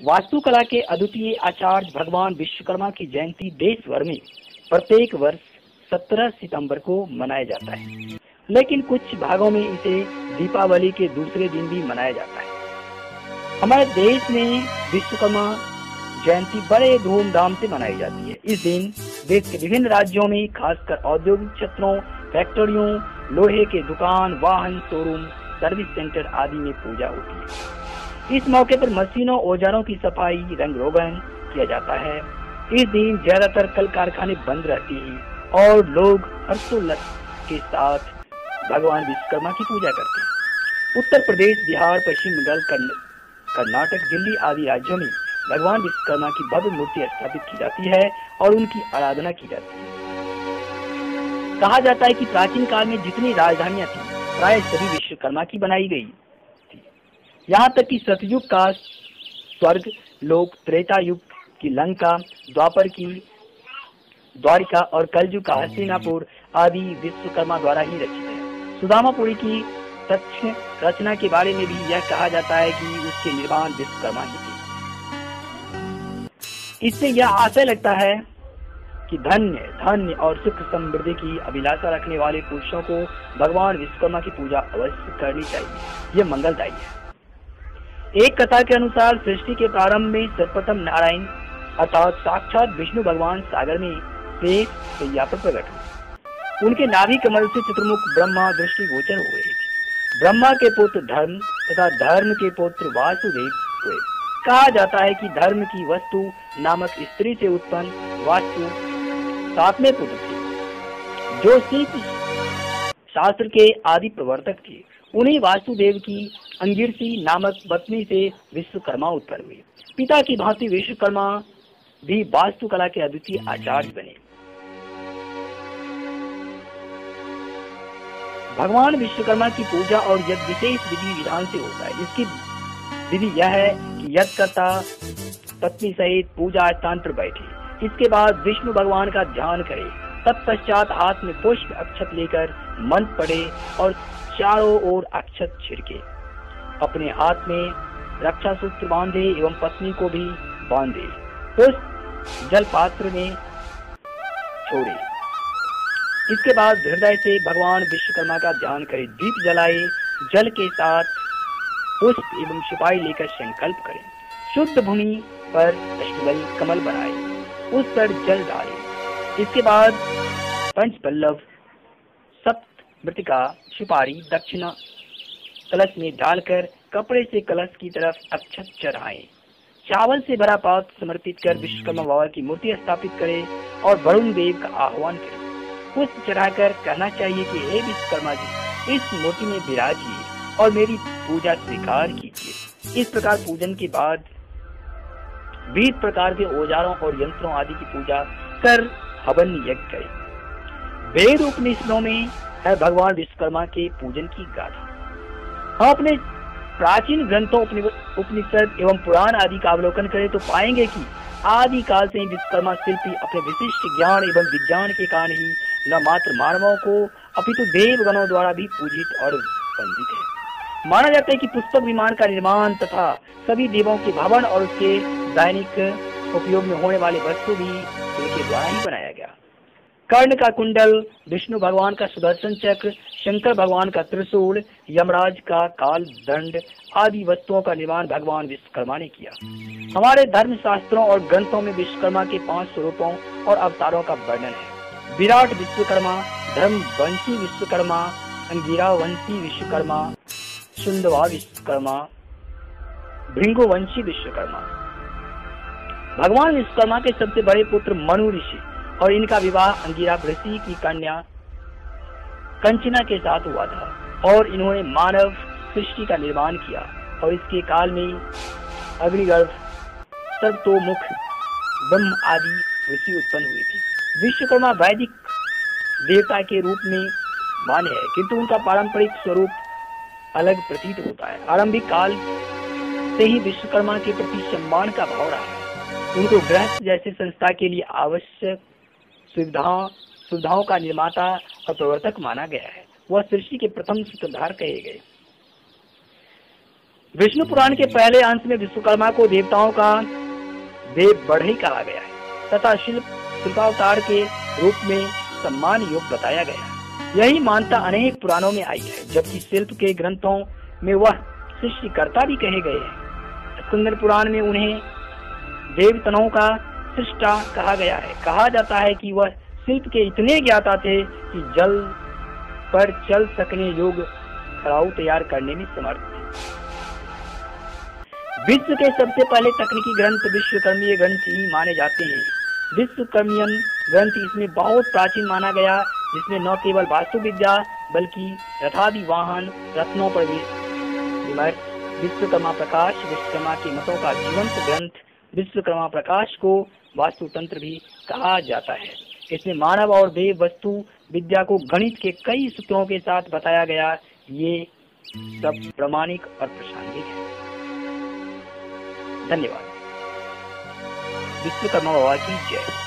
वास्तुकला के अद्वितीय आचार्य भगवान विश्वकर्मा की जयंती देश भर में प्रत्येक वर्ष 17 सितंबर को मनाया जाता है, लेकिन कुछ भागों में इसे दीपावली के दूसरे दिन भी मनाया जाता है। हमारे देश में विश्वकर्मा जयंती बड़े धूमधाम से मनाई जाती है। इस दिन देश के विभिन्न राज्यों में खासकर औद्योगिक क्षेत्रों, फैक्ट्रियों, लोहे के दुकान, वाहन शोरूम, सर्विस सेंटर आदि में पूजा होती है। इस मौके पर मशीनों, औजारों की सफाई, रंग रोगन किया जाता है। इस दिन ज्यादातर कल कारखाने बंद रहती हैं और लोग हर्षोल्लास के साथ भगवान विश्वकर्मा की पूजा करते हैं। उत्तर प्रदेश, बिहार, पश्चिम बंगाल, कर्नाटक, दिल्ली आदि राज्यों में भगवान विश्वकर्मा की भव्य मूर्ति स्थापित की जाती है और उनकी आराधना की जाती है। कहा जाता है कि प्राचीन काल में जितनी राजधानियां थी प्राय सभी विश्वकर्मा की बनाई गई थी। यहाँ तक कि सतयुग का स्वर्ग लोक, त्रेता युग की लंका, द्वापर की द्वारिका और कलयुग का हस्तिनापुर आदि विश्वकर्मा द्वारा ही रचित है। सुदामापुरी की रचना के बारे में भी यह कहा जाता है कि उसके निर्माण विश्वकर्मा ही थे। इससे यह आशय लगता है कि धन्य और सुख समृद्धि की अभिलाषा रखने वाले पुरुषों को भगवान विश्वकर्मा की पूजा अवश्य करनी चाहिए। यह मंगलदायी है। एक कथा के अनुसार सृष्टि के प्रारंभ में सर्वप्रथम नारायण अर्थात साक्षात विष्णु भगवान सागर में शेष शैया पर प्रकट हुए। उनके नाभि कमल से चतुर्मुख ब्रह्मा दृष्टिगोचर हुए थे। ब्रह्मा के पुत्र धर्म तथा धर्म के पुत्र वासुदेव हुए। कहा जाता है कि धर्म की वस्तु नामक स्त्री से उत्पन्न वास्तु 7वें पुत्र थे, जो शिल्प शास्त्र के आदि प्रवर्तक थे। उन्हीं वासुदेव की अंगिरसी नामक पत्नी से विश्वकर्मा उत्पन्न हुए। पिता की भांति विश्वकर्मा भी वास्तुकला के अद्वितीय आचार्य बने। भगवान विश्वकर्मा की पूजा और यज्ञ विशेष विधि विधान से होता है। इसकी विधि यह है कि यज्ञकर्ता पत्नी सहित पूजा स्थान पर बैठे, इसके बाद विष्णु भगवान का ध्यान करे, तत्पश्चात हाथ में पुष्प अक्षत लेकर मंत्र पढ़े और चारों ओर अक्षत छिड़के। अपने हाथ में रक्षा सूत्र बांधे एवं पत्नी को भी बांधे। पुष्प जल पात्र में छोड़े। इसके बाद हृदय से भगवान विश्वकर्मा का ध्यान करे, दीप जलाए, जल के साथ पुष्प एवं सुपारी लेकर संकल्प करें। शुद्ध भूमि पर अष्टदल कमल बनाए, उस पर जल डालें। इसके बाद पंचपल्लव, सप्त मृतिका, सुपारी, दक्षिणा कलश में डालकर कपड़े से कलश की तरफ अक्षत चढ़ाएं। चावल से भरा पात्र समर्पित कर विश्वकर्मा बाबा की मूर्ति स्थापित करें और वरुण देव का आह्वान करें। पुष्प चढ़ाकर कहना चाहिए कि हे विश्वकर्मा जी, इस मूर्ति में विराजिए और मेरी पूजा स्वीकार कीजिए। इस प्रकार पूजन के बाद विविध प्रकार के औजारों और यंत्रों आदि की पूजा कर हवन यज्ञ करें। वेद उपनिषदों में है भगवान विश्वकर्मा के पूजन की गाथा। हम अपने प्राचीन ग्रंथों, उपनिषद एवं पुराण आदि का अवलोकन करें तो पाएंगे कि आदि काल से ही विश्वकर्मा शिल्पी अपने विशिष्ट ज्ञान एवं विज्ञान के कारण ही न मात्र मानवों को अपितु देवगणों द्वारा भी पूजित और वंदित है। माना जाता है कि पुष्पक विमान का निर्माण तथा सभी देवों के भवन और उसके दैनिक उपयोग में होने वाले वस्तु भी इनके द्वारा ही बनाया गया। कर्ण का कुंडल, विष्णु भगवान का सुदर्शन चक्र, शंकर भगवान का त्रिशूल, यमराज का काल दंड आदि वस्तुओं का निर्माण भगवान विश्वकर्मा ने किया। हमारे धर्म शास्त्रों और ग्रंथों में विश्वकर्मा के 5 स्वरूपों और अवतारों का वर्णन है। विराट विश्वकर्मा, धर्मवंशी विश्वकर्मा, अंगिरावंशी विश्वकर्मा, सुंदवा विश्वकर्मा, भृंगुवंशी विश्वकर्मा। भगवान विश्वकर्मा के सबसे बड़े पुत्र मनु ऋषि और इनका विवाह अंगिरा ऋषि की कन्या कंचना के साथ हुआ था और इन्होंने मानव सृष्टि का निर्माण किया और इसके काल में अग्निगर्भ, सर्वतोमुख, ब्रह्म आदि ऋषि उत्पन्न हुए थे। विश्वकर्मा वैदिक देवता के रूप में मान्य है, किंतु उनका पारंपरिक स्वरूप अलग प्रतीत होता है। आरंभिक काल से ही विश्वकर्मा के प्रति सम्मान का भाव रहा है। उनको गृहस्थ जैसे संस्था के लिए आवश्यक सुविधाओं का निर्माता और प्रवर्तक माना गया है। वह सृष्टि के प्रथम सूत्रधार कहे गए। विष्णु पुराण के पहले अंश में विश्वकर्मा को देवताओं का देव बढ़ई कहा गया है तथा शिल्पावतार के रूप में सम्मान योग्य बताया गया है। यही मान्यता अनेक पुराणों में आई है, जबकि शिल्प के ग्रंथों में वह सृष्टिकर्ता भी कहे गए हैं। स्कंद पुराण में उन्हें देवतनों का सृष्टा कहा गया है। कहा जाता है कि वह शिल्प के इतने ज्ञाता थे कि जल पर चल सकने योग्य खड़ाऊ तैयार करने में समर्थ थे। विश्व के सबसे पहले तकनीकी ग्रंथ विश्वकर्मीय ग्रंथ ही माने जाते हैं। विश्वकर्मीय ग्रंथ इसमें बहुत प्राचीन माना गया, जिसमें न केवल वास्तु विद्या बल्कि रथादि वाहन रत्नों पर विमर्श विश्वकर्मा प्रकाश विश्वकर्मा के मतों का जीवंत ग्रंथ विश्वकर्मा प्रकाश को वास्तु तंत्र भी कहा जाता है। इसमें मानव और देव वस्तु विद्या को गणित के कई सूत्रों के साथ बताया गया। ये सब प्रामाणिक और प्रासंगिक है। धन्यवाद। विश्वकर्मा बाबा की जय।